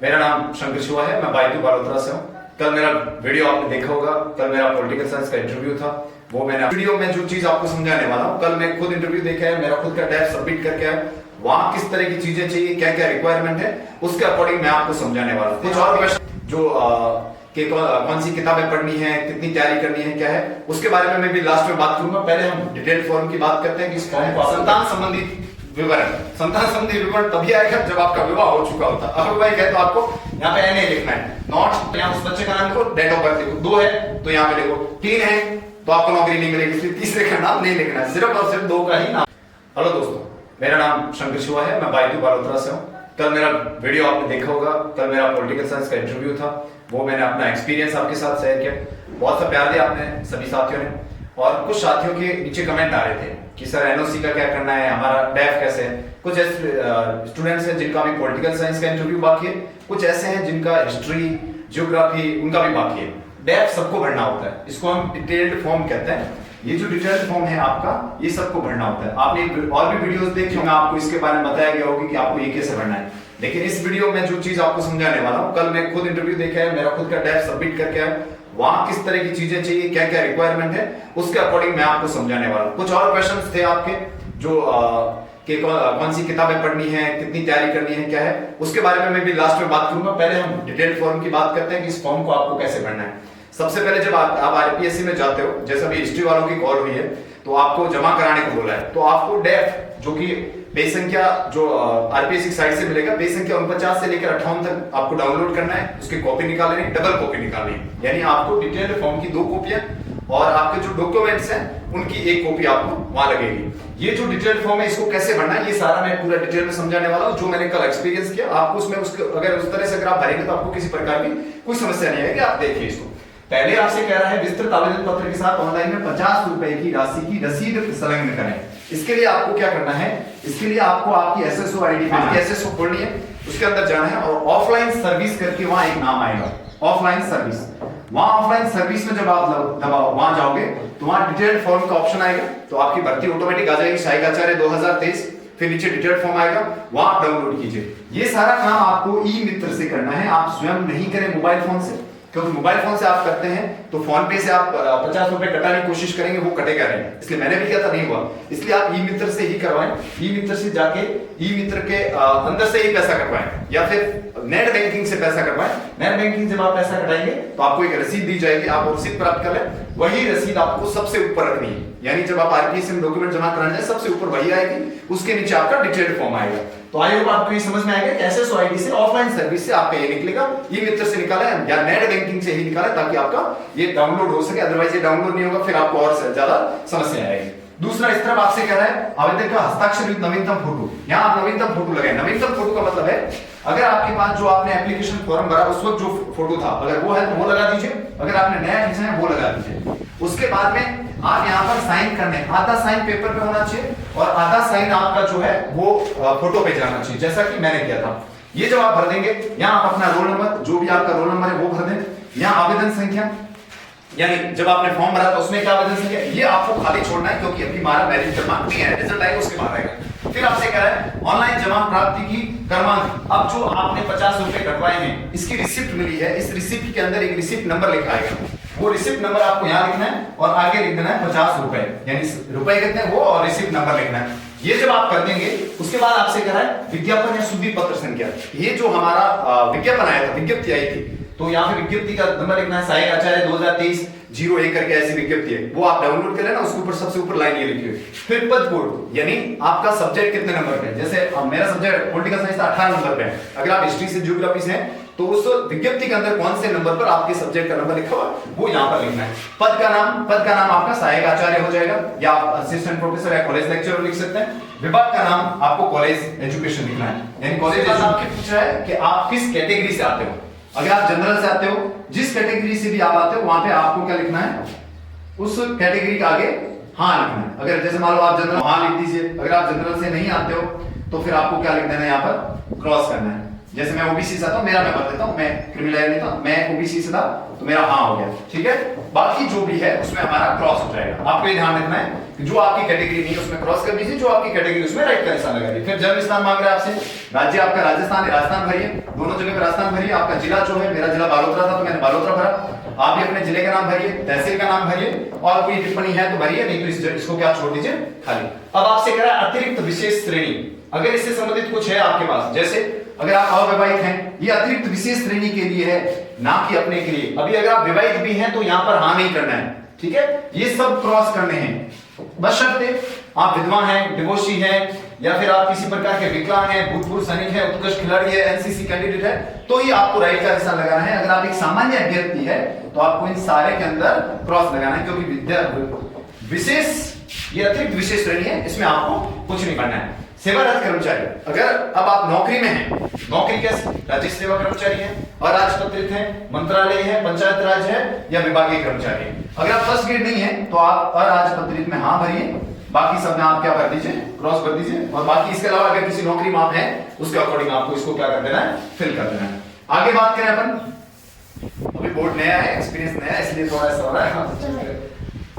मेरा नाम शंकर शिवा है, मैं बाइटू बालोतरा से हूँ। कल मेरा वीडियो आपने देखा होगा, कल मेरा पॉलिटिकल साइंस का इंटरव्यू था। वो मैंने वीडियो में जो चीज आपको समझाने वाला हूँ, कल मैं खुद इंटरव्यू देखा है, मेरा खुद का डेफ सबमिट करके है, वहां किस तरह की चीजें चाहिए, क्या क्या रिक्वायरमेंट है, उसके अकॉर्डिंग मैं आपको समझाने वाला हूँ। कुछ और क्वेश्चन जो कौन सी किताबें पढ़नी है, कितनी तैयारी करनी है, क्या है, उसके बारे में मैं भी लास्ट में बात करूंगा। पहले हम डिटेल फॉर्म की बात करते हैं कि इस फॉर्म को संतान संबंधी विवरण तभी आएगा जब आपका विवाह हो चुका होता है। अविवाहित है तो आपको यहाँ पे NA लिखना है, नॉट यहाँ उस बच्चे का नाम लिखो, डेट ऑफ बर्थ लिखो, 2 है तो यहाँ पे लिखो, 3 है तो आपको नौकरी नहीं मिलेगी, इसलिए तीसरे का नाम नहीं लिखना है, सिर्फ और सिर्फ 2 का ही नाम। हेलो दोस्तों, मेरा नाम शंकर शिवा है, मैं बाइटू बालोतरा से हूँ। कल मेरा वीडियो आपने देखा होगा, कल मेरा पॉलिटिकल साइंस का इंटरव्यू था। वो मैंने अपना एक्सपीरियंस आपके साथ शेयर किया, बहुत सा प्यार दिया आपने सभी साथियों ने। और कुछ साथियों के नीचे कमेंट आ रहे थे कि सर NOC का क्या करना है, हमारा डेफ कैसे है। कुछ ऐसे स्टूडेंट्स हैं जिनका भी पॉलिटिकल साइंस का इंटरव्यू बाकी है, कुछ ऐसे हैं जिनका हिस्ट्री ज्योग्राफी उनका भी बाकी है। डेफ सबको भरना होता है, इसको हम डिटेल्ड फॉर्म कहते हैं। ये जो डिटेल्ड फॉर्म है आपका, ये सबको भरना होता है। आपने और भी वीडियोस देखे होंगे, आपको इसके बारे में बताया गया होगा कि आपको ये कैसे भरना है। लेकिन इस वीडियो में जो चीज आपको समझाने वाला हूँ, कल मैं खुद इंटरव्यू देखा है, मेरा खुद का डेफ सबमिट करके है, वहां किस तरह की चीजें चाहिए, क्या क्या रिक्वायरमेंट है, उसके अकॉर्डिंग मैं आपको समझाने वाला हूँ। कुछ और क्वेश्चंस थे आपके जो कौन सी किताबें पढ़नी है, कितनी तैयारी करनी है, क्या है, उसके बारे में मैं भी लास्ट में बात करूंगा। पहले हम डिटेल फॉर्म की बात करते हैं कि इस फॉर्म को आपको कैसे भरना है। सबसे पहले जब आप RPSC में जाते हो, जैसा भी हिस्ट्री वालों की कॉल हुई है, तो आपको जमा कराने को बोला है, तो आपको डेफ जो कि पेज संख्या जो RPSC साइट से मिलेगा, पेज संख्या 49 से लेकर 58 तक आपको डाउनलोड करना है, उसकी कॉपी निकाल लेनी, डबल कॉपी निकालनी है। यानी आपको डिटेल्ड फॉर्म की 2 कॉपियां और आपके जो डॉक्यूमेंट्स हैं उनकी 1 कॉपी आपको वहां लगेगी। ये जो डिटेल्ड फॉर्म है, इसको कैसे भरना है, ये सारा मैं पूरा डिटेल में समझाने वाला हूं। जो मैंने कल एक्सपीरियंस किया, आपको उसमें अगर उस तरह से अगर आप भरेंगे तो आपको किसी प्रकार की कोई समस्या नहीं आएगी। आप देखिए इसको। पहले आपसे कह रहा है विस्तृत आवेदन पत्र के साथ ऑनलाइन में 50 रुपए की राशि की रसीद संलग्न करें। इसके लिए आपको क्या करना है, इसके लिए आपको आपकी SSO ID SSO खोलनी है, उसके अंदर जाना है और ऑफलाइन सर्विस करके वहां एक नाम आएगा, ऑफलाइन सर्विस। वहां ऑफलाइन सर्विस में जब आप दबाओ, वहां जाओगे तो वहां डिटेल्ड फॉर्म का ऑप्शन आएगा, तो आपकी भर्ती ऑटोमेटिक आ जाएगी, सहायक आचार्य 2023। फिर नीचे डिटेल्ड फॉर्म आएगा, वहां आप डाउनलोड कीजिए। ये सारा काम आपको ई-मित्र से करना है, आप स्वयं नहीं करें मोबाइल फोन से, क्योंकि मोबाइल फोन से आप करते हैं तो फोन पे से आप 50 रुपए कटाने की कोशिश करेंगे, वो कटेगा नहीं। इसलिए मैंने भी किया था, नहीं हुआ, इसलिए आप ई-मित्र से ही करवाएं। ई-मित्र से जाके ई-मित्र के अंदर से ही पैसा कटवाएं, या फिर नेट बैंकिंग से पैसा कटवाएं। नेट बैंकिंग जब आप पैसा कटाएंगे तो आपको एक रसीद दी जाएगी, आप रसीद प्राप्त कर लें। वही रसीद आपको सबसे ऊपर रखनी है, यानी जब आप RPSC में डॉक्यूमेंट जमा कराने जाए, सबसे ऊपर वही आएगी, उसके नीचे आपका डिटेल्ड फॉर्म आएगा। तो आई होप आपको ये समझ में आएगा कि SSO ID से ऑफलाइन सर्विस से आपका ये निकलेगा, ई-मित्र से निकाला है या नेट बैंकिंग से ही निकाला, ताकि आपका ये डाउनलोड हो सके। अदरवाइज ये डाउनलोड नहीं होगा, फिर आपको और ज्यादा समस्या आएगी। दूसरा, इस तरफ आपसे कह रहा है आवेदक का हस्ताक्षरित नवीनतम फोटो। यहाँ आप नवीनतम फोटो लगाएं। नवीनतम फोटो का मतलब है अगर आपके पास जो आपने एप्लीकेशन फॉर्म भरा उस वक्त जो फोटो था, अगर वो है तो वो लगा दीजिए, अगर आपने नया खींचा है वो लगा दीजिए। उसके बाद में आप यहाँ पर साइन करने, आधा साइन पेपर पे होना चाहिए और आधा साइन आपका जो है वो फोटो पे जाना चाहिए, जैसा कि मैंने किया था। ये जब आप भर देंगे, यहाँ आप अपना रोल नंबर, जो भी आपका रोल नंबर है वो भर दें। यहाँ आवेदन संख्या, यानी जब आपने फॉर्म भरा था उसमें क्या आवेदन संख्या, ये आपको खाली छोड़ना है, क्योंकि अभी हमारा मैरिज क्रमांक नहीं है, रिजल्ट आएगा उसके बाद आएगा। फिर आपसे कह रहा है ऑनलाइन जमा प्राप्ति की क्रमांक। अब जो आपने 50 रुपए कटवाए हैं, इसकी रिसिप्ट मिली है, इस रिसिप्ट के अंदर एक रिसिप्ट नंबर लिखा आएगा, वो रिसिप्ट नंबर आपको यहाँ लिखना है और आगे लिख देना है 50 रुपए, यानी रुपए कितने वो और रिसिप्ट नंबर लिखना है। ये जब आप कर देंगे, उसके बाद आपसे कह रहा है विज्ञापन या शुद्धि पत्र संख्या। ये जो हमारा विज्ञापन आया था, विज्ञप्ति आई थी, तो यहाँ पे विज्ञप्ति का नंबर लिखना है, सहायक आचार्य 2023 01 करके ऐसी विज्ञप्ति है, वो आप डाउनलोड कर लेना। उसके ऊपर सबसे ऊपर लाइन ये लिखी हुई। फिर पद कोड, यानी आपका सब्जेक्ट कितने नंबर पे है। जैसे मेरा सब्जेक्ट पॉलिटिकल साइंस था, 18 नंबर पे है। अगर आप हिस्ट्री से ज्योग्राफी से हैं तो उस विज्ञप्ति के अंदर कौन से नंबर पर आपके सब्जेक्ट का नंबर लिखा हुआ वो यहाँ पर लिखना है। पद का नाम आपका सहायक आचार्य हो जाएगा, या आप असिस्टेंट प्रोफेसर या कॉलेज लेक्चरर लिख सकते हैं। विभाग का नाम आपको कॉलेज एजुकेशन लिखना है, यानी कॉलेज आपके पूछा है कि आप किस कैटेगरी से आते हो। अगर आप जनरल से आते हो, जिस कैटेगरी से भी आप आते हो, वहां पे आपको क्या लिखना है, उस कैटेगरी के आगे हाँ लिखना है। अगर जैसे मान लो आप जनरल, हाँ लिख दीजिए। अगर आप जनरल से नहीं आते हो तो फिर आपको क्या लिख देना है, यहाँ पर क्रॉस करना है। जैसे मैं ओबीसी से था, मेरा मैं भर देता हूँ, मैं क्रिमिनल नहीं था, मैं ओबीसी से था तो मेरा हाँ हो गया, ठीक है। बाकी जो भी है उसमें हमारा क्रॉस हो जाएगा। आपको ये ध्यान रखना है कि जो आपकी कैटेगरी नहीं है उसमें क्रॉस कर दीजिए, जो आपकी कैटेगरी उसमें राइट का निशान लगा दीजिए। फिर जन्म स्थान मांग रहा है आपसे, राज्य आपका राजस्थान है, राजस्थान भरिए, दोनों जगह पे राजस्थान भरिए। आपका जिला जो है, मेरा जिला बालोतरा था तो मैंने बालोतरा भरा, आप भी अपने जिले का नाम भरिए, तहसील का नाम भरिए, और कोई टिप्पणी है तो भरिए, नहीं तो इसको क्या छोड़ दीजिए खाली। अब आपसे कह रहा है अतिरिक्त विशेष श्रेणी, अगर इससे संबंधित कुछ है आपके पास, जैसे अगर आप अविवाहित हैं, ये अतिरिक्त विशेष श्रेणी के लिए है, ना कि अपने के लिए। अभी अगर आप विवाहित भी हैं तो यहाँ पर हाँ नहीं करना है, ठीक है, ये सब क्रॉस करने हैं। बशर्ते आप विधवा हैं, डिवोर्सी हैं, या फिर आप किसी प्रकार के विकलांग हैं, भूतपूर्व सैनिक है, उत्कृष्ट खिलाड़ी है, एनसीसी कैंडिडेट है, तो ही आपको राइट का निशान लगाना है। अगर आप एक सामान्य अभ्यर्थी है तो आपको इन सारे के अंदर क्रॉस लगाना है, क्योंकि विद्या विशेष, ये अतिरिक्त विशेष श्रेणी है, इसमें आपको कुछ नहीं करना है। सेवारत कर्मचारी, अगर अब आप नौकरी में हैं, नौकरी कैसे, राज्य सेवा कर्मचारी हैं, और राजपत्रित हैं, मंत्रालय है, पंचायत राज है, या विभागीय कर्मचारी है। अगर आप फर्स्ट ग्रेड नहीं है तो आप अराजपत्रित में हाँ भरिए, बाकी सब में आप क्या भर दीजिए, क्रॉस भर दीजिए। और बाकी इसके अलावा अगर किसी नौकरी में आप हैं उसके अकॉर्डिंग आपको इसको क्या कर देना है, फिल कर देना है। आगे बात करें अपन, अभी बोर्ड नया है, एक्सपीरियंस नया है, इसलिए थोड़ा सा हो रहा है,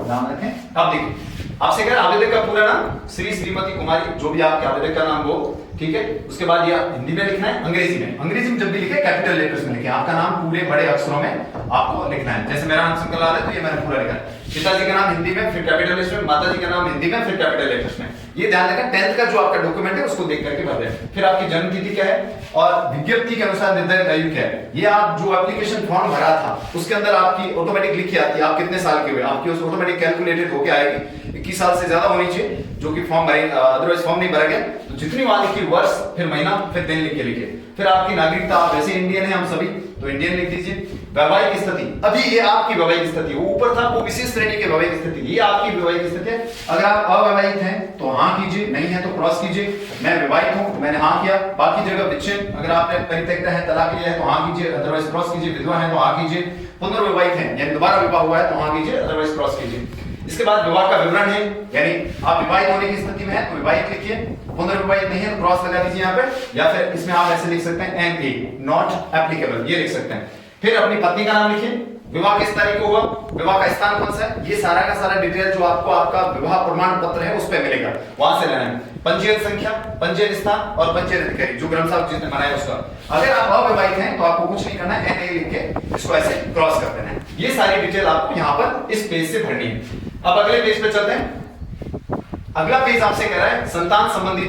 नाम रखें। अब देखिए आपसे कह रहा आवेदक का पूरा नाम श्री श्रीमती कुमारी, जो भी आपके आवेदक का नाम हो, ठीक है। उसके बाद ये हिंदी में लिखना है, अंग्रेजी में, अंग्रेजी में जब भी लिखे कैपिटल लेटर्स में लिखे, आपका नाम पूरे बड़े अक्षरों में आपको लिखना है। जैसे मेरा नाम शंकर लाल है तो ये मैंने पूरा लिखा है, पिताजी का नाम हिंदी में, फिर कैपिटल लेटर्स में, माताजी का नाम हिंदी में, फिर कैपिटल लेटर्स में। ये ध्यान रखें, 10th का जो आपका डॉक्यूमेंट है उसको देख करके भर दें। फिर आपकी जन्म तिथि क्या है और विज्ञप्ति के अनुसार निर्धारित आयु क्या है। ये आप जो एप्लीकेशन फॉर्म भरा था उसके अंदर आपकी ऑटोमेटिक लिखी आती है, आप कितने साल के हुए, आपकी उस ऑटोमेटिक कैलकुलेटेड होके आएगी। 21 साल से ज्यादा होनी चाहिए, जो कि फॉर्म भरे, अदरवाइज फॉर्म नहीं भरा गया तो जितनी वहां लिखी वर्ष, फिर महीना, फिर दिन लिख के लिखिए। फिर आपकी नागरिकता, आप वैसे इंडियन है हम सभी तो इंडियन लिख दीजिए। वैवाहिक स्थिति, अभी ये आपकी वैवाहिक स्थिति, वो ऊपर था वो विशेष श्रेणी की वैवाहिक स्थिति, ये आपकी वैवाहिक स्थिति है। अगर आप अवैवाहित हैं तो हाँ कीजिए, नहीं है तो क्रॉस कीजिए। मैं विवाहित हूं, मैंने हाँ किया। बाकी जगह विच्छेद, अगर आपने परित्यक्ता है, तलाक लिया है तो हाँ कीजिए, अदरवाइज क्रॉस कीजिए। विधवा है तो हाँ कीजिए। पुनर्विवाहित हैं यानी दोबारा विवाह हुआ है तो हाँ कीजिए, अदरवाइज क्रॉस कीजिए। इसके बाद विवाह का विवरण है, यानी आप विवाहित होने की स्थिति में है तो विवाहित लिखिए, पुनर्विवाहित नहीं है तो क्रॉस लगा दीजिए यहाँ पे, या फिर इसमें आप ऐसे लिख सकते हैं NA, नॉट एप्लीकेबल, ये लिख सकते हैं। फिर अपनी पत्नी का नाम लिखिए, विवाह किस तारीख को हुआ, विवाह का स्थान कौन सा है, ये सारा का सारा डिटेल जो आपको आपका विवाह प्रमाण पत्र है उस पे मिलेगा, वहां से लेना है। पंजीयन संख्या, पंजीयन स्थान और पंजीयन अधिकारी जो ग्रंथ साहब जिसने बनाया उसका। अगर आप अविवाहित हैं तो आपको कुछ नहीं करना है, NA लिख के इसको ऐसे क्रॉस कर देना है। ये सारी डिटेल आपको यहाँ पर इस पेज से भरनी है। अब अगले पेज पे चलते हैं। अगला पेज आपसे कह रहा है संतान संबंधी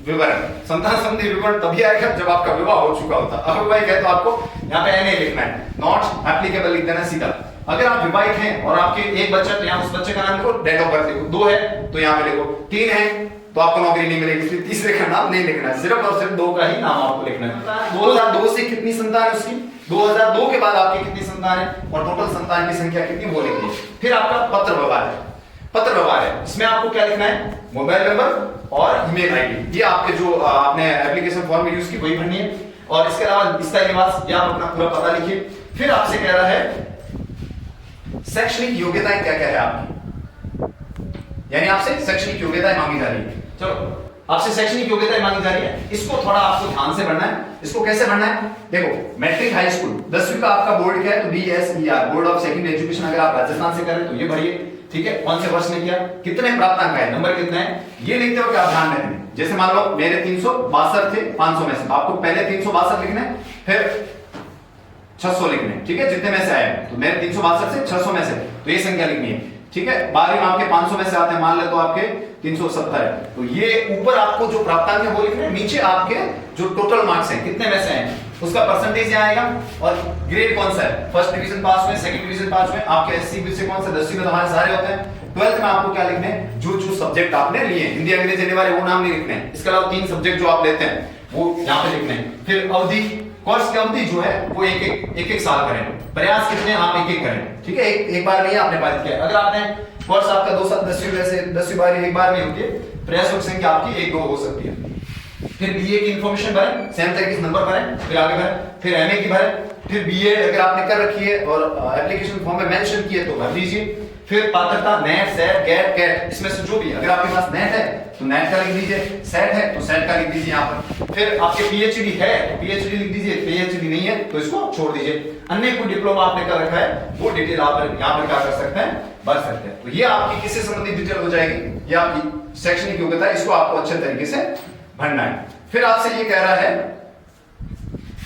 विवरण। संतान संबंधी विवरण तभी आएगा जब आपका विवाह हो चुका होता है। अविवाहित है तो आपको यहाँ पे NA लिखना है, नॉट एप्लीकेबल लिख देना सीधा। अगर आप विवाहित हैं और आपके एक बच्चा, तो यहाँ उस बच्चे का नाम लिखो, डेट ऑफ बर्थ लिखो। 2 है तो यहाँ पे लिखो, 3 है तो आपको नौकरी नहीं मिलेगी, इसलिए तीसरे का नाम नहीं लिखना है, सिर्फ और सिर्फ 2 का ही नाम आपको लिखना है। 2002 से कितनी संतान है उसकी, 2002 के बाद आपकी कितनी संतान है और टोटल संतान की संख्या कितनी वो लिखिए। फिर आपका पत्र व्यवहार है, पत्र व्यवहार है, इसमें आपको क्या लिखना है, मोबाइल नंबर और ईमेल आईडी, ये आपके जो आपने एप्लीकेशन फॉर्म में यूज की वही भरनी है। और इसके अलावा स्थायी निवास, या आप अपना पूरा पता लिखिए। फिर आपसे कह रहा है शैक्षणिक योग्यताएं क्या क्या है आपकी, यानी आपसे शैक्षणिक योग्यताएं मांगी जा रही है। चलो आपसे शैक्षणिक योग्यताएं मांगी जा रही है, इसको थोड़ा आपको ध्यान से भरना है। इसको कैसे भरना है, देखो मैट्रिक हाई स्कूल 10वीं का आपका बोर्ड क्या है तो BSER, board of secondary education, अगर आप राजस्थान से कर रहे हैं तो ये भरिए, ठीक है। कौन से वर्ष में किया, कितने प्राप्तांक है, नंबर कितने हैं, ये लिखते हो क्या ध्यान रखना। जैसे मान लो मेरे 362 थे 500 में से, आपको पहले 362 लिखना है, फिर 600 लिखने, ठीक है, जितने में से आए तो मेरे 362 से 600 में से तो ये संख्या लिखनी है, ठीक है। 12वीं में आपके 500 में से आते हैं, मान ले तो आपके 370 है, तो ये ऊपर आपको जो प्राप्तांक है वो लिखने हैं, नीचे आपके जो टोटल मार्क्स हैं कितने में से हैं उसका परसेंटेज यहाँ आएगा, और ग्रेड कौन सा है, फर्स्ट डिवीजन पास हुए, सेकंड डिवीजन पास हुए, आपके SC BC कौन सा, 10वीं में तो हमारे सारे होते हैं। 12th में आपको क्या लिखने हैं, जो जो सब्जेक्ट आपने लिए, हिंदी अंग्रेजी अनिवार्य वो नाम नहीं लिखने हैं, इसके अलावा 3 सब्जेक्ट जो आप लेते हैं वो यहाँ पे लिखने हैं। फिर अवधि, कोर्स की अवधि जो है वो एक साल करें, प्रयास कितने आप एक करें, ठीक है, एक बार नहीं आपने बात किया। अगर आपने कोर्स आपका 2 साल 10वीं में से 10वीं बार एक बार में होती है, प्रयासों की संख्या आपकी 1-2 हो सकती है। फिर BA की इंफॉर्मेशन भरें, सेम तरीके से नंबर भरें, फिर आगे भरें, फिर MA की भरें, फिर BA अगर आपने कर रखी है और एप्लीकेशन फॉर्म में मेंशन किए तो भर दीजिए। फिर पात्रता नेट, सेट, गेट, कैट, इसमें से जो भी, अगर आपके पास नेट है तो नेट का लिख दीजिए, सेट है तो सेट का लिख दीजिए यहाँ पर। फिर आपके पीएचडी है तो पीएचडी लिख दीजिए, पीएचडी नहीं है तो इसको छोड़ दीजिए। अन्य कोई डिप्लोमा आपने कर रखा है वो डिटेल आप यहाँ पर क्या कर सकते हैं, भर सकते हैं। तो ये आपकी किससे संबंधित डिटेल हो जाएगी, ये आपकी शैक्षणिक योग्यता है, इसको आपको अच्छे तरीके से भरना है। फिर आपसे ये कह रहा है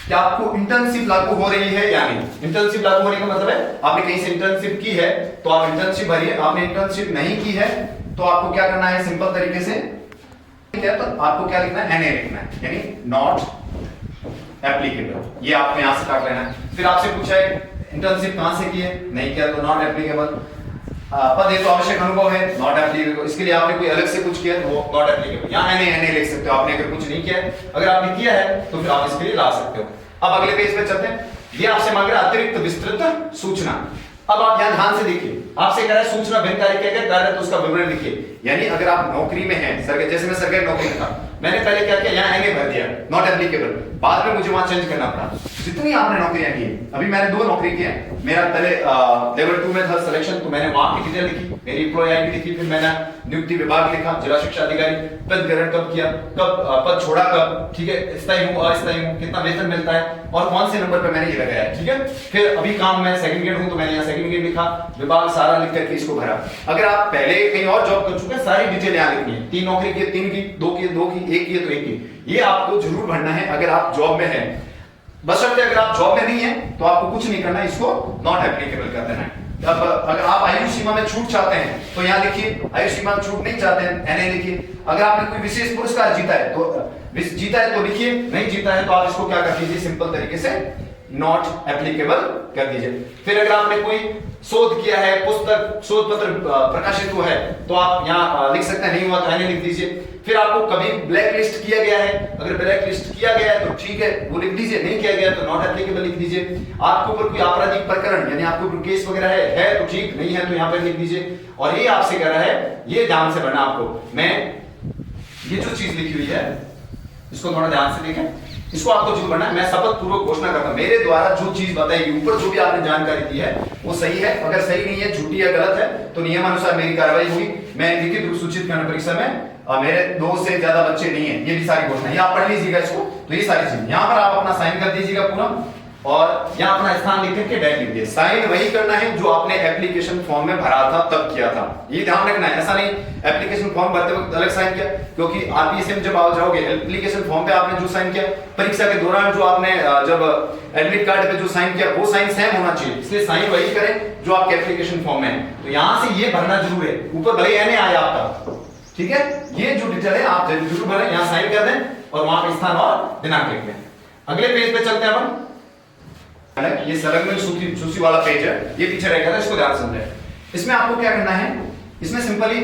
कि आपको इंटर्नशिप लागू हो रही है या नहीं। इंटर्नशिप लागू होने का मतलब है आपने कहीं से इंटर्नशिप की है तो आप इंटर्नशिप भरिए, आपने इंटर्नशिप नहीं की है तो आपको क्या करना है, सिंपल तरीके से तो आपको क्या लिखना है, एनए लिखना है, यानी नॉट एप्लीकेबल। ये आपको यहां से काट लेना है। फिर आपसे पूछा है इंटर्नशिप कहां से की है, नहीं किया तो नॉट एप्लीकेबल। पद हेतु आवश्यक अनुभव है, नॉट एप्लीकेबल। इसके लिए आपने कोई अलग से कुछ किया तो वो नॉट एप्लीकेबल। यहाँ एनए लिख सकते हो, आपने अगर कुछ नहीं किया है, अगर आपने किया है तो फिर आप इसके लिए ला सकते हो। अब अगले पेज पे चलते हैं। ये आपसे मांग रहा है अतिरिक्त विस्तृत सूचना। अब आप यहां ध्यान से देखिए, आपसे कह रहा है सूचना भिन्न कार्य क्या क्या कार्य, तो उसका विवरण लिखिए। यानी अगर आप नौकरी में हैं, सरकारी, जैसे मैं सरकारी नौकरी में था, मैंने पहले क्या किया, यहाँ एनए भर दिया, नॉट एप्लीकेबल। बाद में मुझे वहां चेंज करना पड़ा। जितनी आपने नौकरियां की, अभी मैंने 2 नौकरी की है। मेरा पहले लेवल 2 में था सिलेक्शन, तो मैंने वहां की डिटेल लिखी, मेरी एम्प्लॉय आईडी लिखी, फिर मैंने नियुक्ति विभाग लिखा, जिला शिक्षा अधिकारी, पद ग्रहण कब किया, कब पद छोड़ा कब, ठीक है, स्थायी हूं अस्थायी हूं, कितना वेतन मिलता है और कौन से नंबर पे मैंने ये लगाया है, ठीक है। फिर अभी काम में सेकंड ग्रेड हूं तो मैंने यहाँ सेकंड ग्रेड लिखा, विभाग सारा लिख करके इसको भरा। अगर आप पहले कहीं और जॉब कर चुके हैं, सारी डिटेल यहाँ लिखनी है। 3 नौकरी की, 3 की, 2 की, 2 की, 1 की तो 1 की, ये आपको जरूर भरना है अगर आप जॉब में हैं। बशर्ते अगर आप जॉब में नहीं है तो आपको कुछ नहीं करना, इसको नॉट एप्लीकेबल कर देना है। अब अगर आप आयु सीमा में छूट चाहते हैं तो यहाँ लिखिए, आयु सीमा में छूट नहीं चाहते हैं, एनए लिखिए। अगर आपने कोई विशेष पुरस्कार जीता है तो लिखिए, नहीं जीता है तो आप इसको क्या कर दीजिए, सिंपल तरीके से नॉट एप्लीकेबल कर दीजिए। फिर अगर आपने कोई शोध किया है, पुस्तक शोध पत्र प्रकाशित हुआ है तो आप यहाँ लिख सकते हैं, नहीं हुआ तो एनए लिख दीजिए। फिर आपको कभी ब्लैक लिस्ट किया गया है, अगर ब्लैक लिस्ट किया गया है तो ठीक है वो लिख दीजिए, नहीं किया गया तो नॉट एप्लीकेबल लिख दीजिए। आपके ऊपर कोई आपराधिक प्रकरण यानी आपके ऊपर केस वगैरह है तो ठीक, नहीं है तो यहाँ पे लिख दीजिए। और ये आपसे कह रहा है, ये ध्यान से पढ़ना आपको। मैं ये जो चीज लिखी हुई है इसको थोड़ा ध्यान से देखें, इसको आपको जो करना है, मैं शपथ पूर्वक घोषणा करता हूं मेरे द्वारा जो चीज बताई ऊपर जो भी आपने जानकारी दी है वो सही है। अगर सही नहीं है, झूठी या गलत है तो नियमानुसार मेरी कार्रवाई होगी। मैं लिखित रूप सूचित करना परीक्षा में मेरे 2 से ज्यादा बच्चे नहीं है, ये भी सारी घोषणा, ये आप पढ़ लीजिएगा इसको। तो ये सारी चीज यहाँ पर आप अपना साइन कर दीजिएगा पूरा, और यहाँ अपना स्थान लिख करके डेट लिख दिए। साइन वही करना है जो आपने एप्लीकेशन फॉर्म में भरा था तब किया था, ये ध्यान रखना है। ऐसा नहीं एप्लीकेशन फॉर्म भरते वक्त अलग साइन किया, क्योंकि आरपीएससी में जब आप जाओगे एप्लीकेशन फॉर्म पे आपने जो साइन किया, परीक्षा के दौरान जो आपने जब एडमिट कार्ड पे जो साइन किया वो साइन सेम होना चाहिए। इसलिए साइन वही करें जो आपके एप्लीकेशन फॉर्म में है। तो यहाँ से ये भरना जरूर है, ऊपर भले एनए आया आपका, ठीक है। ये जो डिटेल है आप जरूर भरें, यहाँ साइन कर दें और वहां पे स्थान और दिनांक लिख दें। अगले पेज पे चलते हैं अपन। ये संलग्न सूची वाला पेज है, ये पीछे रह गया था, इसको ध्यान से समझें। इसमें आपको क्या करना है, इसमें सिंपली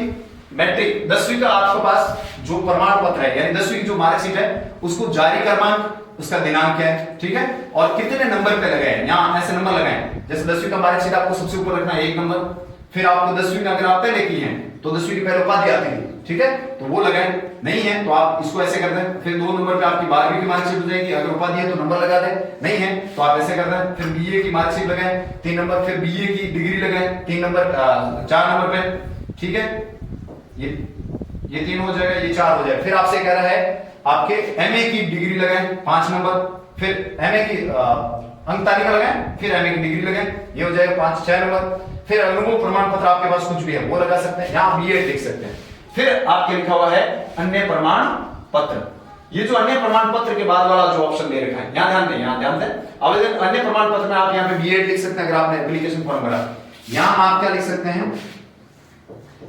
मैट्रिक 10वीं का आपके पास जो प्रमाण पत्र है यानी 10वीं की जो मार्कशीट है उसको जारी क्रमांक, उसका दिनांक है, ठीक है, और कितने नंबर पे लगाए, यहाँ ऐसे नंबर लगाए। जैसे 10वीं का मार्कशीट आपको सबसे ऊपर रखना है 1 नंबर, फिर आपको 10वीं में अगर आप पहले की हैं तो 10वीं की पहले उपाधि आती है, ठीक है, तो वो लगाए। नहीं है तो आप इसको ऐसे कर दें। फिर 2 नंबर पे आपकी 12वीं की मार्कशीट हो जाएगी, अगर उपाधि है तो नंबर लगा दें, नहीं है तो आप ऐसे कर दें। फिर बीए की मार्कशीट लगाएं 3 नंबर, फिर बीए की डिग्री लगाएं 3 नंबर, 4 नंबर पे, ठीक है, ये 3 हो जाएगा, ये 4 हो जाएगा। फिर आपसे कह रहा है आपके एमए की डिग्री लगाएं 5 नंबर, फिर एमए की अंक तालिका लगाएं, फिर एमए की डिग्री लगाएं, ये हो जाएगा 5-6 नंबर। फिर अनुभव प्रमाण पत्र आपके पास कुछ भी है वो लगा सकते हैं, यहाँ बीएड लिख सकते हैं। फिर आपके लिखा हुआ है अन्य प्रमाण पत्र। ये जो अन्य प्रमाण पत्र के बाद वाला जो ऑप्शन दे रखा है, यहाँ ध्यान दें, यहाँ ध्यान दें। आवेदन अन्य प्रमाण पत्र में आप यहाँ पे बीएड लिख सकते हैं अगर आपने एप्लीकेशन फॉर्म भरा। यहाँ आप क्या लिख सकते हैं,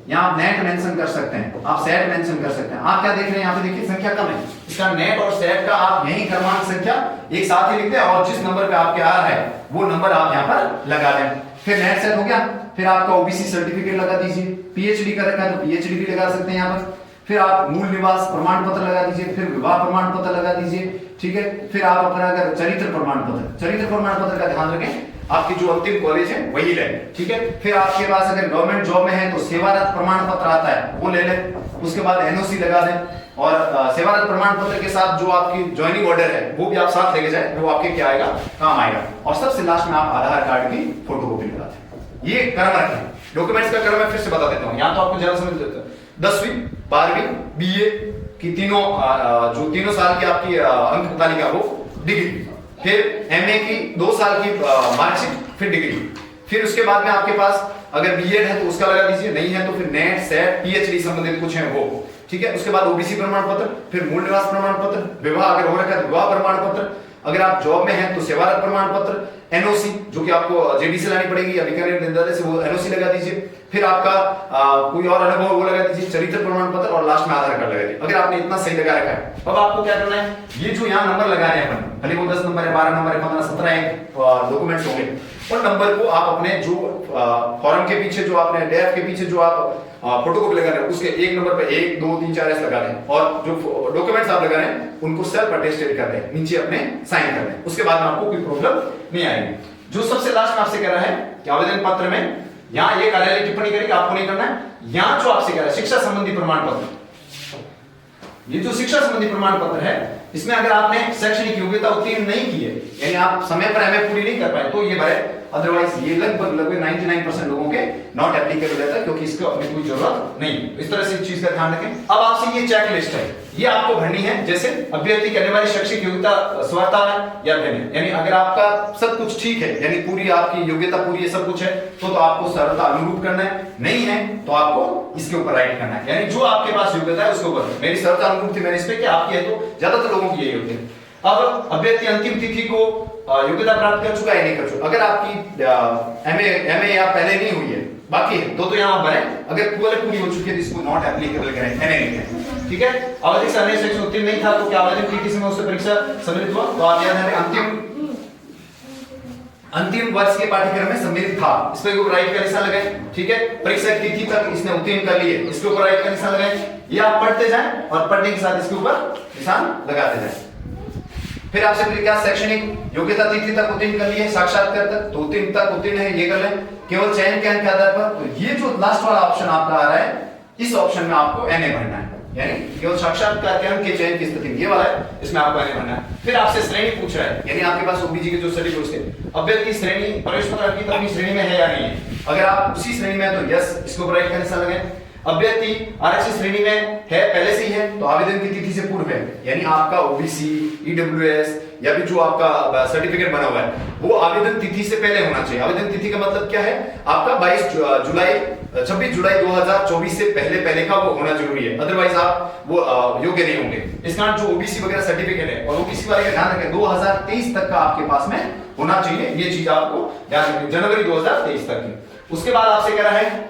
यहाँ आप नेट मेंशन कर सकते हैं, आप सेट मेंशन कर सकते हैं। आप क्या देख रहे हैं यहाँ पे, देखिए संख्या कम है, इसका नेट और सेट का आप यही क्रमांक संख्या एक साथ ही लिख दें और जिस नंबर पे आपके आ रहा है वो नंबर आप यहाँ पर लगा दें। फिर नेट सेट हो गया, फिर आपका ओबीसी सर्टिफिकेट लगा दीजिए, पीएचडी का रखा है तो पीएचडी भी लगा सकते हैं यहाँ पर। फिर आप मूल निवास प्रमाण पत्र लगा दीजिए, फिर विवाह प्रमाण पत्र लगा दीजिए, ठीक है। फिर आप अपना अगर चरित्र प्रमाण पत्र का ध्यान रखें, आपकी जो अंतिम कॉलेज है वही ले, ठीक है। फिर आपके पास अगर गवर्नमेंट जॉब में है तो सेवारत प्रमाण पत्र आता है वो ले लें, उसके बाद एनओसी लगा दें और सेवारत प्रमाण पत्र के साथ जो आपकी ज्वाइनिंग ऑर्डर है वो भी आप साथ लेके जाए, वो आपके क्या आएगा, काम आएगा। और सबसे लास्ट में आप आधार कार्ड की फोटोकॉपी लगा दें। ये क्रम रखें, डॉक्यूमेंट्स का क्रम मैं फिर से बता देता हूँ, यहाँ तो आपको ज्यादा समझ देता है। 10वीं 12वीं बीए की तीनों जो तीनों साल की आपकी अंक तालिका वो डिग्री, फिर एमए की 2 साल की मार्कशीट, फिर डिग्री, फिर उसके बाद में आपके पास अगर बीएड है तो उसका लगा दीजिए, नहीं है तो फिर नेट सेट पीएचडी संबंधित कुछ है वो, ठीक है। उसके बाद ओबीसी प्रमाण पत्र, फिर मूल निवास प्रमाण पत्र, विवाह अगर हो रखा है तो विवाह प्रमाण पत्र, अगर आप जॉब में हैं तो सेवारत प्रमाण पत्र, एनओसी जो कि आपको जेडी से लानी पड़ेगी या बीकानेर विद्यालय से, वो एनओसी लगा दीजिए, फिर आपका कोई और अनुभव वो लगा दीजिए, चरित्र प्रमाण पत्र, और लास्ट में आधार कार्ड लगा दीजिए। अगर आपने इतना सही लगा रखा है, अब आपको क्या करना है, ये जो यहाँ नंबर लगा रहे हैं अपन, भले वो 10 नंबर है, 12 नंबर है, 15 17 डॉक्यूमेंट्स होंगे, उन नंबर को आप अपने जो फॉर्म के पीछे जो आपने डेफ के पीछे जो आप फोटोकॉपी लगा रहे हैं उसके एक नंबर पे 1 2 3 4 ऐसे लगा दें, और जो डॉक्यूमेंट्स आप लगा रहे हैं उनको सेल्फ अटेस्टेड कर दें, नीचे अपने साइन कर दें। उसके बाद में आपको कोई प्रॉब्लम नहीं आएगी। जो सबसे लास्ट में आपसे कह रहा है कि आवेदन पत्र में यहाँ ये कार्यालय टिप्पणी करेगी, आपको नहीं करना है। यहाँ जो आपसे कह रहा है शिक्षा संबंधी प्रमाण पत्र, ये जो शिक्षा संबंधी प्रमाण पत्र है, इसमें अगर आपने शैक्षणिक योग्यता उत्तीर्ण नहीं की है, यानी आप समय पर एमए पूरी नहीं कर पाए, तो ये भरे, अदरवाइज ये लगभग 99% लोगों के नॉट एप्लीकेबल रहता है, क्योंकि इसको अपनी कोई जरूरत नहीं। इस तरह से इस चीज का ध्यान रखें। अब आपसे ये चेक लिस्ट है, ये आपको भरनी है, जैसे अभ्यर्थी करने वाली शैक्षिक योग्यता स्वता है या फिर नहीं, यानी अगर आपका सब कुछ ठीक है, यानी पूरी आपकी योग्यता पूरी है, सब कुछ है, तो आपको सरलता अनुरूप करना है, नहीं है तो आपको इसके ऊपर राइट करना है, यानी जो आपके पास योग्यता है उसके ऊपर। मेरी सरलता अनुरूप थी, मैंने इस पे कि आपकी है, तो ज्यादातर लोगों की यही होती है। अब अभ्यर्थी अंतिम तिथि को योग्यता प्राप्त कर चुका है नहीं कर चुका, अगर आपकी एमए या पहले नहीं हुई है, बाकी है तो यहाँ भरें, अगर पूरी हो चुकी है तो इसको नॉट एप्लीकेबल करें, एमए नहीं करें, ठीक है। आवधिक से अन्य सेक्शन उत्तीर्ण नहीं था तो क्या आवेदन की किसी में उससे परीक्षा सम्मिलित हुआ, तो आप याद रखें अंतिम वर्ष के पाठ्यक्रम में सम्मिलित था, इस पे ऊपर राइट का निशान लगाएं, ठीक है। परीक्षा की तिथि तक इसने उत्तीर्ण कर लिए, इसके ऊपर राइट का निशान लगाएं, ये आप पढ़ते जाएं और पढ़ने के साथ इसके ऊपर निशान लगाते जाएं। फिर आपसे पूछे क्या शैक्षणिक योग्यता तिथि तक उत्तीर्ण कर लिए, साक्षात्कार तक, तो उत्तीर्ण तक उत्तीर्ण है, ये कर लें। केवल चयन के अंक के आधार पर, तो ये जो लास्ट वाला ऑप्शन आपका आ रहा है, इस ऑप्शन में आपको एनए भरना है, यानी केवल साक्षात्कार के अंक के चयन की स्थिति में, ये वाला है, इसमें आपको एनए भरना है। फिर आपसे श्रेणी पूछ रहा है, यानी आपके पास ओबीसी के जो सर्टिफिकेट थे, अभ्यर्थी श्रेणी प्रवेश पत्र की अपनी श्रेणी में है या नहीं है, अगर आप उसी श्रेणी में है तो यस, इसको ऊपर राइट का निशान लगाएं। अभ्यर्थी आरक्षित श्रेणी में है, पहले से ही है, तो आवेदन की तिथि से पूर्व है, यानी आपका ओबीसी ईडब्ल्यूएस या भी जो आपका सर्टिफिकेट बना हुआ है वो आवेदन तिथि से पहले होना चाहिए। आवेदन तिथि का मतलब क्या है, आपका 26 जुलाई 2024 से पहले का वो होना जरूरी है, अदरवाइज आप वो योग्य नहीं होंगे। इस कारण जो ओबीसी वगैरह सर्टिफिकेट है, और ओबीसी वाले का ध्यान रखें 2023 तक का आपके पास में होना चाहिए, ये चीज आपको ध्यान रखें, जनवरी 2023 तक की। उसके बाद आपसे कह रहा है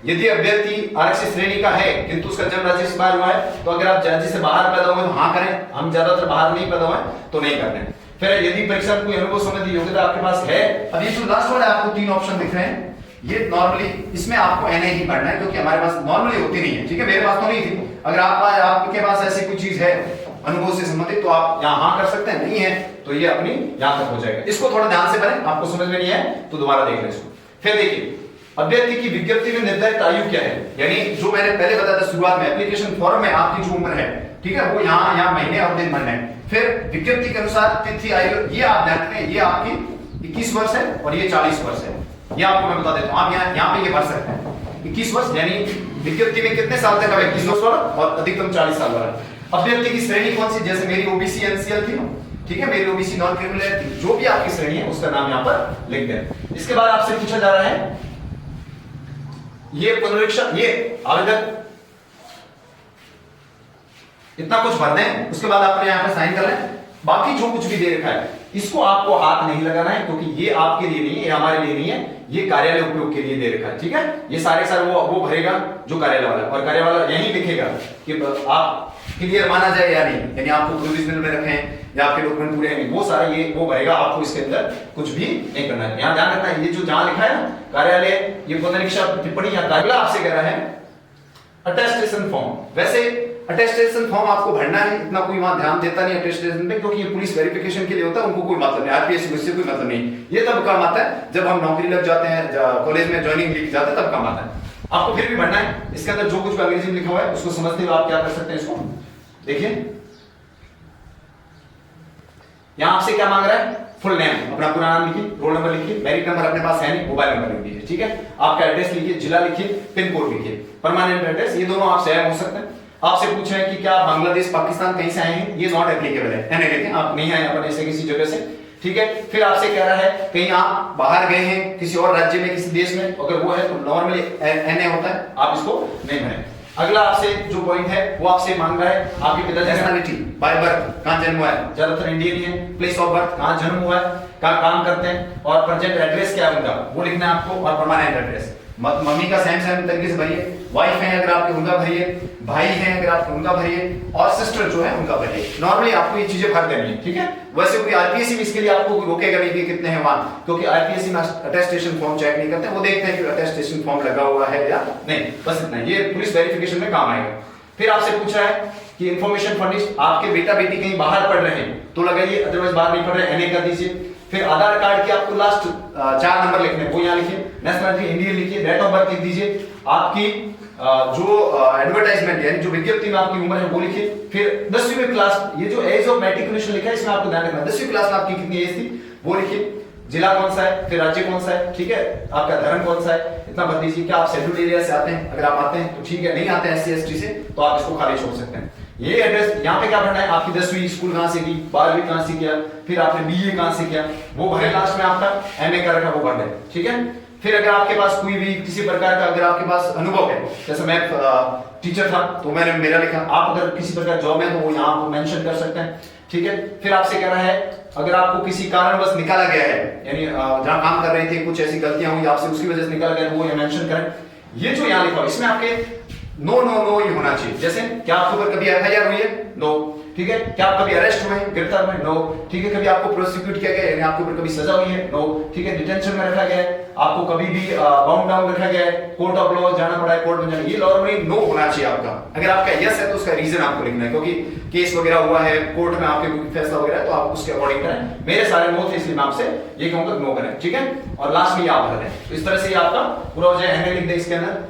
यदि अभ्यर्थी आरक्षित श्रेणी का है किंतु उसका जन्म राज्य से बाहर हुआ है, तो अगर आप राज्य से बाहर पैदा हुए तो हाँ करें, हम ज्यादातर बाहर नहीं पैदा हुए तो नहीं करते। फिर यदि परीक्षा में कोई अनुभव संबंधी योग्यता आपके पास है, अब ये जो लास्ट वाला आपको 3 ऑप्शन दिख रहे हैं, ये नॉर्मली इसमें आपको एनए ही पढ़ना है, क्योंकि हमारे पास नॉर्मली होती नहीं है, ठीक है। मेरे पास तो नहीं थी, अगर आपके पास ऐसी कोई चीज है अनुभव से संबंधित तो आप यहाँ हाँ कर सकते हैं, नहीं है तो ये अपनी यहाँ तक हो जाएगा। इसको थोड़ा ध्यान से पढ़ें, आपको समझ में नहीं है तो दोबारा देख लें इसको। फिर देखिए अभ्यर्थी की विज्ञप्ति में निर्धारित आयु क्या है, यानी जो मैंने पहले बताया था शुरुआत में, एप्लीकेशन फॉर्म में आपकी जो उम्र है, ठीक है, वो यहाँ महीने और दिन भरना है। फिर विज्ञप्ति के अनुसार तिथि आयु, ये आप ध्यान रखें, ये आपकी 21 वर्ष है और ये 40 वर्ष है, ये आपको मैं बता देता हूँ। आप यहाँ पे ये भर सकते हैं 21 वर्ष, यानी विज्ञप्ति में कितने साल तक का 21 वर्ष वाला और अधिकतम 40 साल वाला। अभ्यर्थी की श्रेणी कौन सी, जैसे मेरी ओबीसी एनसीएल थी, ठीक है, मेरी ओबीसी नॉन क्रिमिनल थी, जो भी आपकी श्रेणी है उसका नाम यहाँ पर लिख दें। इसके बाद आपसे पूछा जा रहा है ये पुनरीक्षण, ये आवेदन इतना कुछ भर दें, उसके बाद आपने यहाँ पे साइन कर लें। बाकी जो कुछ भी दे रखा है इसको आपको हाथ नहीं लगाना है, क्योंकि ये आपके लिए नहीं है, ये हमारे लिए नहीं है, ये कार्यालय उपयोग के लिए दे रखा है, ठीक है। ये सारे वो भरेगा जो कार्यालय वाला, और कार्यालय वाला यही लिखेगा कि आप क्लियर माना जाए या नहीं, यानी आपको प्रोविजनल में रखें या आपके डॉक्यूमेंट पूरे हैं, वो सारा ये वो भरेगा, आपको इसके अंदर कुछ भी नहीं करना है। यहाँ ध्यान रखना है, ये जो जहां लिखा है ना कार्यालय, ये पुनरीक्षा टिप्पणी या दाखिला आपसे कह रहा है अटेस्टेशन फॉर्म। वैसे अटेस्टेशन फॉर्म आपको भरना है, इतना कोई वहां ध्यान देता नहीं अटेस्टेशन पे, क्योंकि ये पुलिस वेरिफिकेशन के लिए होता है, उनको कोई मतलब नहीं, आरपीएस उससे कोई मतलब नहीं। ये तब काम आता है जब हम नौकरी लग जाते हैं, कॉलेज में ज्वाइनिंग लिख जाते हैं, तब काम आता है। आपको फिर भी भरना है, इसके अंदर जो कुछ भी अंग्रेजी में लिखा हुआ है उसको समझते हुए आप क्या कर सकते हैं, इसको देखिए। यहां आपसे क्या मांग रहा है, फुल नेम, अपना पूरा नाम लिखिए, रोल नंबर लिखिए, मैरिट नंबर अपने पास है नहीं, मोबाइल नंबर लिख दीजिए, ठीक है। आपका एड्रेस लिखिए, जिला लिखिए, पिन कोड लिखिए, परमानेंट एड्रेस, ये दोनों आप सेम हो सकते हैं। आपसे पूछ रहे हैं कि क्या आप बांग्लादेश पाकिस्तान कहीं से आए हैं, ये नॉट एप्लीकेबल है, एनए लेते हैं, आप नहीं आए अपन ऐसे किसी जगह से, ठीक है। फिर आपसे कह रहा है कहीं आप बाहर गए हैं किसी और राज्य में, किसी देश में, अगर वो है तो नॉर्मली एनए होता है, आप इसको नहीं भरें। अगला आपसे जो पॉइंट है वो आपसे मांग रहा है आपके पिता नेशनलिटी, बाय बर्थ कहां जन्म हुआ है, ज्यादातर इंडियन ही है, प्लेस ऑफ बर्थ कहां जन्म हुआ है, कहां काम करते हैं, और प्रेजेंट एड्रेस क्या है उनका वो लिखना है आपको, और परमानेंट एड्रेस। मम्मी का सेम तरीके से भरिए, वाइफ है अगर आपके उनका भरिए, भाई है अगर आपके उनका भरिए, और सिस्टर जो है उनका भरिए। नॉर्मली आपको ये चीजें भर देनी है, ठीक है। वैसे कोई आरपीएससी में इसके लिए आपको रोकेगा नहीं कि कितने हैं वहां, क्योंकि आरपीएससी में अटेस्टेशन फॉर्म चेक नहीं करते, वो देखते हैं कि अटेस्टेशन फॉर्म लगा हुआ है या नहीं, बस इतना, ये पुलिस वेरिफिकेशन में काम आएगा। फिर आपसे पूछ रहा है कि इंफॉर्मेशन फर्निश्ड, आपके बेटा बेटी कहीं बाहर पढ़ रहे हैं तो लगाइए, अदरवाइज बाहर नहीं पढ़ रहे एनए कर दीजिए। फिर आधार कार्ड के आपको लास्ट 4 नंबर लिखने हैं, वो यहाँ लिखिए, नेशनलिटी इंडियन लिखिए, डेट ऑफ बर्थ लिख दीजिए, आपकी जो एडवर्टाइजमेंट यानी जो विज्ञप्ति में आपकी उम्र है वो लिखिए। फिर 10वीं में क्लास, ये जो एज ऑफ मैट्रिकुलेशन लिखा है इसमें आपको ध्यान रखना है, 10वीं क्लास में आपकी कितनी एज थी वो लिखिए, जिला कौन सा है, फिर राज्य कौन सा है, ठीक है, आपका धर्म कौन सा है, इतना भर दीजिए। क्या आप शेड्यूल्ड एरिया से आते हैं, अगर आप आते हैं तो ठीक है, नहीं आते हैं एससी एसटी से तो आप इसको खाली छोड़ सकते हैं। ये एड्रेस, यहाँ पे क्या भरना है, आपकी 10वीं स्कूल कहां से की, 12वीं कहां से किया, फिर आपने बीए कहां से किया वो भरे, लास्ट में आपका एमए का रखा वो भर दे, ठीक है। फिर अगर आपके पास कोई भी किसी प्रकार का अगर आपके पास अनुभव है, जैसे मैं टीचर था तो मैंने मेरा लिखा, आप अगर किसी प्रकार जॉब में तो वो यहाँ मेंशन कर सकते हैं, ठीक है। फिर आपसे कह रहा है अगर आपको किसी कारणवश निकाला गया है, यानी जहां काम कर रहे थे कुछ ऐसी गलतियां हुई आपसे उसकी वजह से निकाला गया, वो ये मेंशन करें। ये जो यहाँ लिखा हो इसमें आपके नो नो नो ये होना चाहिए, जैसे क्या आपके ऊपर कभी एफआईआर हुई है, नो, ठीक है, क्या आप कभी अरेस्ट हुए हैं, गिरफ्तार हुए, नो, ठीक है, कभी आपको प्रोसिक्यूट किया गया है यानी आपके ऊपर कभी सजा हुई है, नो, ठीक है, डिटेंशन में रखा गया है, आपको कभी भी बाउंड डाउन रखा गया है, कोर्ट ऑफ लॉ जाना पड़ा है, कोर्ट में जाना, ये नॉर्मली नो होना चाहिए आपका। अगर आपका यस है तो उसका रीजन आपको लिखना है, क्योंकि केस वगैरह हुआ है कोर्ट में आपके कोई फैसला वगैरह है तो आप उसके अकॉर्डिंग करें। मेरे सारे नो थे इसलिए मैं आपसे ये कहूंगा नो करें, ठीक है, और लास्ट में आप भर दें, तो इस तरह से आपका पूरा हो जाए, एमए लिख दें इसके अंदर।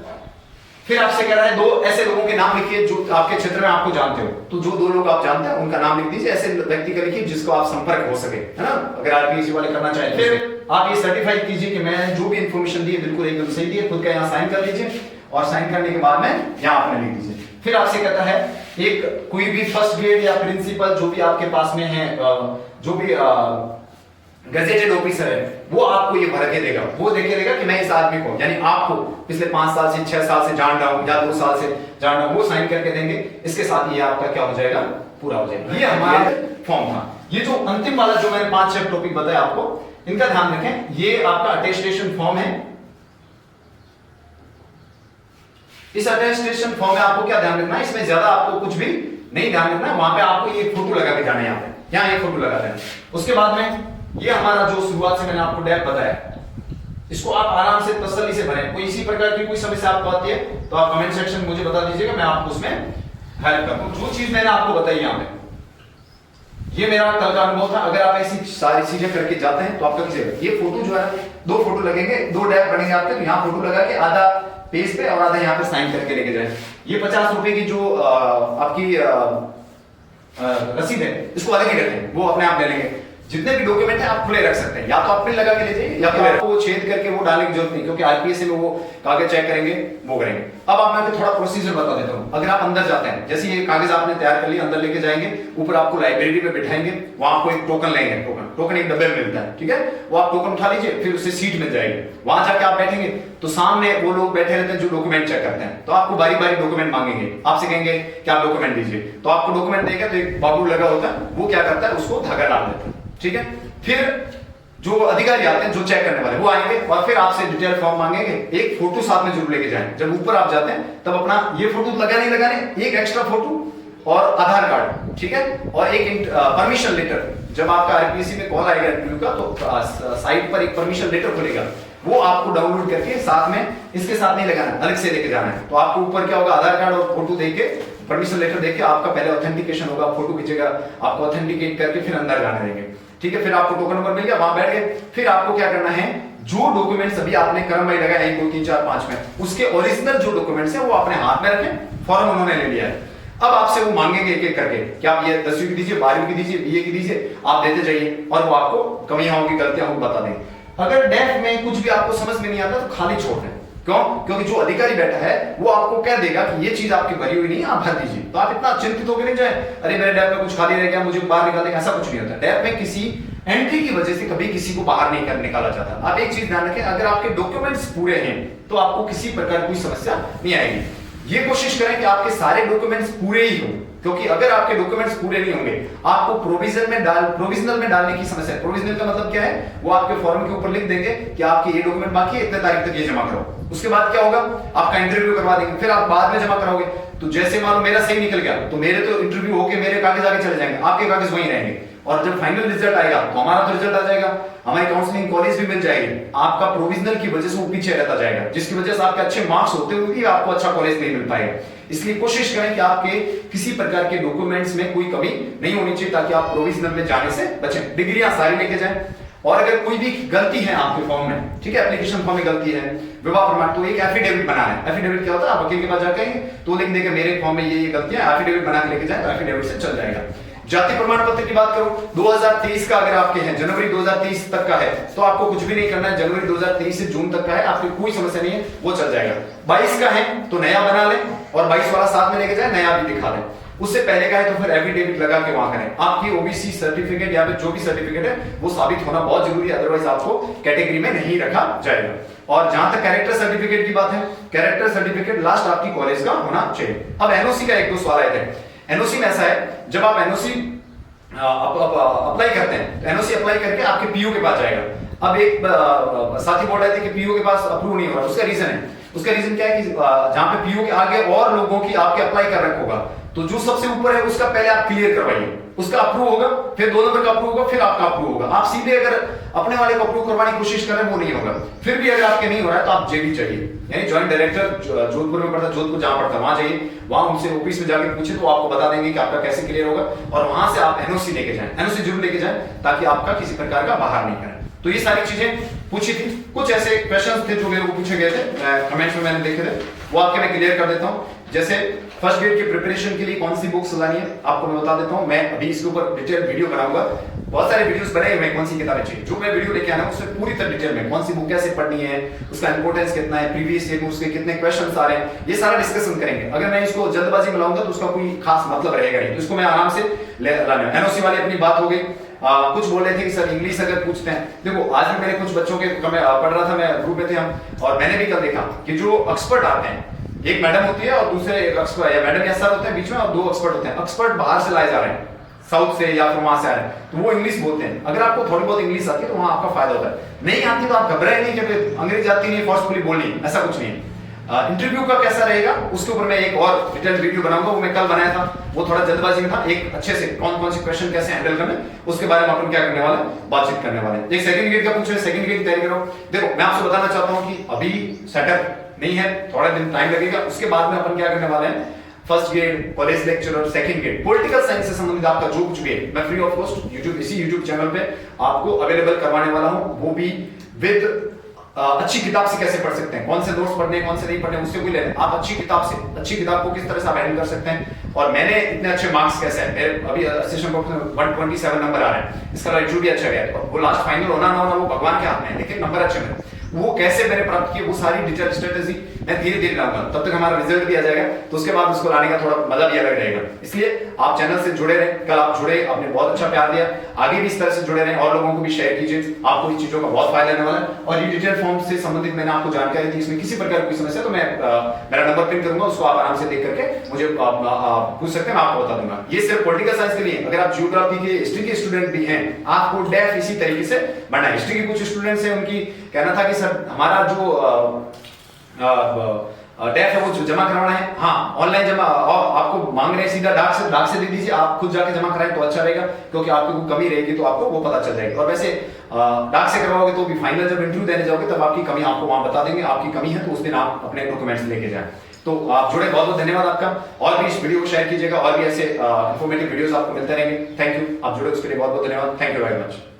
फिर आपसे कह रहा है 2 ऐसे लोगों के नाम लिखिए जो आपके क्षेत्र में आपको जानते हो, तो जो 2 लोग आप जानते हैं उनका नाम लिख दीजिए, ऐसे व्यक्ति का लिखिए जिसको आप संपर्क हो सके, है ना, अगर आरपीएससी वाले करना चाहें। फिर आप ये सर्टिफाई कीजिए कि मैं जो भी इंफॉर्मेशन दी है बिल्कुल एकदम सही दी है, खुद का यहाँ साइन कर लीजिए, और साइन करने के बाद में यहाँ आपने लिख दीजिए। फिर आपसे कहता है एक कोई भी फर्स्ट ग्रेड या प्रिंसिपल जो भी आपके पास में है, जो भी गजेटेड ऑफिसर है वो आपको ये भर के देगा, वो देखे देगा कि मैं इस आदमी को, यानी आपको पिछले 5 साल से 6 साल से जान रहा हूं या 2 साल से जान रहा हूं, वो साइन करके देंगे। इसके साथ ये आपका क्या हो जाएगा, पूरा हो जाएगा। ये हमारा फॉर्म था। ये जो अंतिम वाला जो मैंने 5-6 टॉपिक बताया आपको, इनका ध्यान रखें, ये आपका अटेस्टेशन फॉर्म है। इस अटेस्टेशन फॉर्म में आपको क्या ध्यान रखना है, इसमें ज्यादा आपको कुछ भी नहीं ध्यान रखना है, वहां पे आपको ये फोटो लगा के जाना है, यहाँ एक फोटो लगा देना। उसके बाद में ये हमारा जो शुरुआत से मैंने आपको डेप बताया, इसको आप आराम से तसल्ली से भरें। कोई इसी प्रकार की कोई समस्या आपको आती है तो आप कमेंट सेक्शन में मुझे बता दीजिएगा, मैं आपको उसमें हेल्प करूंगा। जो चीज मैंने आपको बताई यहाँ पे, ये मेरा कल का अनुभव था। अगर आप ऐसी सारी चीजें करके जाते हैं तो आपका कीजिएगा, ये फोटो जो है 2 फोटो लगेंगे, 2 डेप बनेंगे आपके, तो यहाँ फोटो लगा के आधा पेज पे और आधा यहाँ पे साइन करके लेके जाए। ये 50 रुपए की जो आपकी रसीद है इसको अलग ही रख लें, वो अपने आप ले लेंगे। जितने भी डॉक्यूमेंट है आप खुले रख सकते हैं, या तो आप पिन लगा के ले जाइए या फिर आपको छेद करके वो डालने की जरूरत नहीं, क्योंकि आरपीएससी में वो कागज चेक करेंगे, वो करेंगे। अब आप मैं थोड़ा प्रोसीजर बता देता हूं। अगर आप अंदर जाते हैं, जैसे ये कागज आपने तैयार कर लिया, अंदर लेके जाएंगे, ऊपर आपको लाइब्रेरी में बिठाएंगे, वहां आपको एक टोकन लेंगे, टोकन एक डब्बे में मिलता है, ठीक है, वो आप टोकन उठा लीजिए, फिर उससे सीट मिल जाएगी। वहां जाके आप बैठेंगे तो सामने वो लोग बैठे रहते हैं जो डॉक्यूमेंट चेक करते हैं, तो आपको बारी बारी डॉक्यूमेंट मांगेंगे, आपसे कहेंगे कि आप डॉक्यूमेंट दीजिए, तो आपको डॉक्यूमेंट देगा तो एक बाबू लगा होता है, वो क्या करता है उसको धागा डाल देता है, ठीक है। फिर जो अधिकारी आते हैं जो चेक करने वाले वो आएंगे और फिर आपसे डिटेल फॉर्म मांगेंगे, एक फोटो साथ में जरूर लेके जाएं। जब ऊपर आप जाते हैं तब अपना ये फोटो लगाने एक एक्स्ट्रा फोटो और आधार कार्ड, ठीक है, और एक परमिशन लेटर। जब आपका आरपीएससी में कॉल आएगा इंटरव्यू का तो साइट पर एक परमिशन लेटर खुलेगा, वो आपको डाउनलोड करके साथ में इसके साथ नहीं लगाना, अलग से लेके जाना है। तो आपको ऊपर क्या होगा, आधार कार्ड और फोटो देके, परमिशन लेटर देके आपका पहले ऑथेंटिकेशन होगा, फोटो खींचेगा, आपको ऑथेंटिकेट करके फिर अंदर जाने देंगे, ठीक है। फिर आपको टोकन नंबर मिल गया, वहां बैठ गए। फिर आपको क्या करना है, जो डॉक्यूमेंट्स अभी आपने क्रम में लगाया 1 2 3 4 5 में, उसके ओरिजिनल जो डॉक्यूमेंट्स हैं वो अपने हाथ में रखें। फॉर्म उन्होंने ले लिया है, अब आपसे वो मांगेंगे एक एक करके कि आप ये 10वीं की दीजिए, 12वीं की दीजिए, बीए की दीजिए, आप देते जाइए और वो आपको कमियां होंगी, गलतियां होंगी, बता देंगे। अगर डेफ में कुछ भी आपको समझ में नहीं आता तो खाली छोड़ दें। क्यों? क्योंकि जो अधिकारी बैठा है वो आपको कह देगा कि ये चीज आपकी भरी हुई नहीं है, आप भर दीजिए। तो आप इतना चिंतित होकर नहीं जाए, अरे मेरे डेफ में कुछ खाली रह गया, मुझे बाहर निकाल देंगे, ऐसा कुछ नहीं होता। डेफ में किसी एंट्री की वजह से कभी किसी को बाहर नहीं निकाला जाता। आप एक चीज ध्यान रखें, अगर आपके डॉक्यूमेंट्स पूरे हैं तो आपको किसी प्रकार कोई समस्या नहीं आएगी। ये कोशिश करें कि आपके सारे डॉक्यूमेंट्स पूरे ही हों, क्योंकि अगर आपके डॉक्यूमेंट्स पूरे नहीं होंगे आपको प्रोविजनल में डालने की समस्या है। प्रोविजनल का मतलब क्या है? वो आपके फॉर्म के ऊपर लिख देंगे कि आपके ये डॉक्यूमेंट बाकी है, इतने तारीख तक ये जमा करो। उसके बाद क्या होगा? आपका इंटरव्यू करवा देंगे, फिर आप बाद में जमा कराओगे। तो जैसे मानो मेरा सही निकल गया तो मेरे तो इंटरव्यू होके मेरे कागज आगे चले जाएंगे, आपके कागज वहीं रहेंगे, और जब फाइनल रिजल्ट आएगा तो हमारा तो रिजल्ट आ जाएगा, हमारी काउंसलिंग कॉलेज भी मिल जाएगी। आपका प्रोविजनल की वजह से वो पीछे रहता जाएगा, जिसकी वजह से आपके अच्छे मार्क्स होते हुए भी आपको अच्छा कॉलेज नहीं मिल पाएगा। इसलिए कोशिश करें कि आपके किसी प्रकार के डॉक्यूमेंट्स में कोई कमी नहीं होनी चाहिए, ताकि आप प्रोविजनल में जाने से बचें। डिग्रियां सारी लेके जाएं, और अगर कोई भी गलती है आपके फॉर्म में, ठीक है, एप्लीकेशन फॉर्म में गलती है, विवाह प्रमाण, तो एक एफिडेविट बनाना है। एफिडेविट क्या होता है? आप वकील के पास जाकर तो लिख देंगे मेरे फॉर्म में ये गलतियां, एफिडेविट बना के लेके जाए तो एफिडेविट से चल जाएगा। जाति प्रमाण पत्र की बात करो, 2023 का अगर आपके हैं, जनवरी 2023 तक का है तो आपको कुछ भी नहीं करना है। जनवरी 2023 से जून तक का है, आपकी कोई समस्या नहीं है, वो चल जाएगा। 22 का है तो नया बना लें और 22 वाला साथ में लेके जाए, नया भी दिखा दें। उससे पहले का है तो फिर एफिडेविट लगा के वहां करें। आपकी ओबीसी सर्टिफिकेट या फिर जो भी सर्टिफिकेट है वो साबित होना बहुत जरूरी है, अदरवाइज आपको कैटेगरी में नहीं रखा जाएगा। और जहां तक कैरेक्टर सर्टिफिकेट की बात है, कैरेक्टर सर्टिफिकेट लास्ट आपकी कॉलेज का होना चाहिए। अब एनओसी का एक दो सवाल आए थे। एनओसी में ऐसा है, जब आप एनओसी अप्लाई करते हैं तो एनओसी अप्लाई करके आपके पीयू के पास जाएगा। अब एक साथी बोल रहे थे कि पीयू के पास अप्रूव नहीं हो रहा, उसका रीजन है, उसका रीजन क्या है कि जहां पे पीयू के आगे और लोगों की आपके अप्लाई कर रखा होगा, तो जो सबसे ऊपर है उसका पहले आप क्लियर करवाइए, उसका अप्रूव होगा, फिर 2 नंबर का अप्रूव होगा, फिर आपका अप्रूव होगा। आप सीधे अगर अपने वाले को अप्रूव करवाने की कोशिश करें वो नहीं होगा। फिर भी अगर आपके नहीं हो रहा है तो आप जेडी चाहिए, यानी जॉइंट डायरेक्टर जोधपुर में पड़ता है, जोधपुर जहां पड़ता है वहां जाइए, वहां उनसे ऑफिस में जाकर पूछे तो आपको बता देंगे कि आपका कैसे क्लियर होगा। और वहां से आप एनओसी लेके जाएं, एनओसी जरूर लेके जाएं ताकि आपका किसी प्रकार का बाहर नहीं करें। तो ये सारी चीजें पूछी थी। कुछ ऐसे क्वेश्चंस थे जो मेरे को पूछे गए थे, कमेंट्स में मैंने देखे थे, वो आपके मैं क्लियर कर देता हूं। जैसे फर्स्ट ग्रेड की प्रिपरेशन के लिए कौन सी बुक्स लानी है आपको मैं बता देता हूं। मैं अभी इसके ऊपर डिटेल वीडियो बनाऊंगा, बहुत सारे वीडियोस बनाए हुए हैं कौन सी किताबें चाहिए। जो मैं वीडियो लेके आना उससे पूरी तरह डिटेल में कौन सी बुक कैसे पढ़नी है, उसका इंपॉर्टेंस कितना है, प्रीवियस ईयर में उसके कितने क्वेश्चंस आ रहे हैं, ये सारा डिस्कशन करेंगे। अगर मैं इसको जल्दबाजी में लाऊंगा तो उसका कोई खास मतलब रहेगा नहीं, तो इसको मैं आराम से लाने। एनओसी वाली अपनी बात हो गई। कुछ बोल रहे थे कि सर इंग्लिश अगर पूछते हैं, देखो आज भी मेरे कुछ बच्चों के पढ़ रहा था, मैं ग्रुप में थे हम, और मैंने भी कल देखा कि जो एक्सपर्ट आते हैं, एक मैडम होती है और दूसरे एक एक्सपर्ट या मैडम या सर होते हैं बीच में, और 2 एक्सपर्ट होते हैं। एक्सपर्ट बाहर से लाए जा रहे हैं, साउथ से या फिर वहां से आ रहे हैं, तो वो इंग्लिश बोलते हैं। अगर आपको थोड़ी बहुत इंग्लिश आती है तो वहां आपका फायदा होता है। नहीं आती तो आप घबराए नहीं कि अंग्रेजी आती नहीं फोर्सफुली बोलनी, ऐसा कुछ नहीं है। इंटरव्यू का कैसा रहेगा उसके ऊपर मैं एक और डिटेल वीडियो बनाऊंगा, वो मैं कल बनाया था, वो थोड़ा जल्दबाजी में था। एक अच्छे से कौन कौन से क्वेश्चन कैसे हैंडल करने उसके बारे में अपन क्या करने वाले, बातचीत करने वाले। एक सेकंड ग्रेड का पूछ रहे हैं, सेकंड ग्रेड की तैयारी करो। देखो मैं आपसे बताना चाहता हूं कि अभी सेटअप नहीं है, थोड़ा दिन टाइम लगेगा। उसके बाद में अपन क्या करने वाले हैं, first grade, college lecturer, second grade, political science से संबंधित आपका जो कुछ भी है मैं फ्री ऑफ कॉस्ट इसी यूट्यूब चैनल पे आपको अवेलेबल करवाने वाला हूं। वो भी विद अच्छी किताब से कैसे पढ़ सकते हैं, कौन से नोट्स पढ़ने कौन से नहीं पढ़ने, उससे कोई लेने, आप अच्छी किताब से, अच्छी किताब को किस तरह से आप हैंडल कर सकते हैं। और मैंने इतने अच्छे मार्क्स कैसे है, मेरे अभी असिस्टेंट प्रोफेसर 127 नंबर आ रहे हैं, इसका रिजल्ट भी अच्छा गया है। वो लास्ट फाइनल होना ना होना वो भगवान के हाथ में है, लेकिन नंबर अच्छे में वो कैसे मैंने प्राप्त किए, वो सारी डिटेल स्ट्रेटेजी मैं धीरे धीरे लाऊंगा। तब तक हमारा रिजल्ट भी आ जाएगा, तो उसके बाद उसको लाने का थोड़ा मजा भी अलग रहेगा। इसलिए आप चैनल से जुड़े रहें। कल आप जुड़े, आपने बहुत अच्छा प्यार दिया, आगे भी इस तरह से जुड़े रहें और लोगों को भी शेयर कीजिए, आपको इन चीजों का बहुत फायदा होने वाला है। और ये डिटेल फॉर्म से संबंधित मैंने आपको जानकारी दी, इसमें किसी प्रकार की समस्या तो मैं मेरा नंबर पिन करूंगा, उसको आप आराम से देख करके मुझे पूछ सकते हैं, मैं आपको बता दूंगा। ये सिर्फ पॉलिटिकल साइंस के लिए, अगर आप जियोग्राफी के, हिस्ट्री के स्टूडेंट भी हैं, आपको डेफ इसी तरीके से बढ़ना है। हिस्ट्री के कुछ स्टूडेंट्स हैं, उनकी कहना था कि सर हमारा जो डेफ है वो जमा करवाना है, हाँ ऑनलाइन जमा, और आपको मांग रहे हैं सीधा डाक से दे दीजिए, आप खुद जाके जमा कराएं तो अच्छा रहेगा, क्योंकि आपको कोई कमी रहेगी तो आपको वो पता चल जाएगी। और वैसे डाक से करवाओगे तो भी फाइनल जब इंटरव्यू देने जाओगे तब आपकी कमी आपको वहां बता देंगे, आपकी कमी है तो उस दिन आप अपने डॉक्यूमेंट्स लेके जाएं। तो आप जुड़े, बहुत बहुत धन्यवाद आपका। और भी इस वीडियो को शेयर कीजिएगा, और भी ऐसे इंफॉर्मेटिव वीडियोस आपको मिलते रहेंगे। थैंक यू, आप जुड़े उसके लिए बहुत बहुत धन्यवाद। Thank you very much.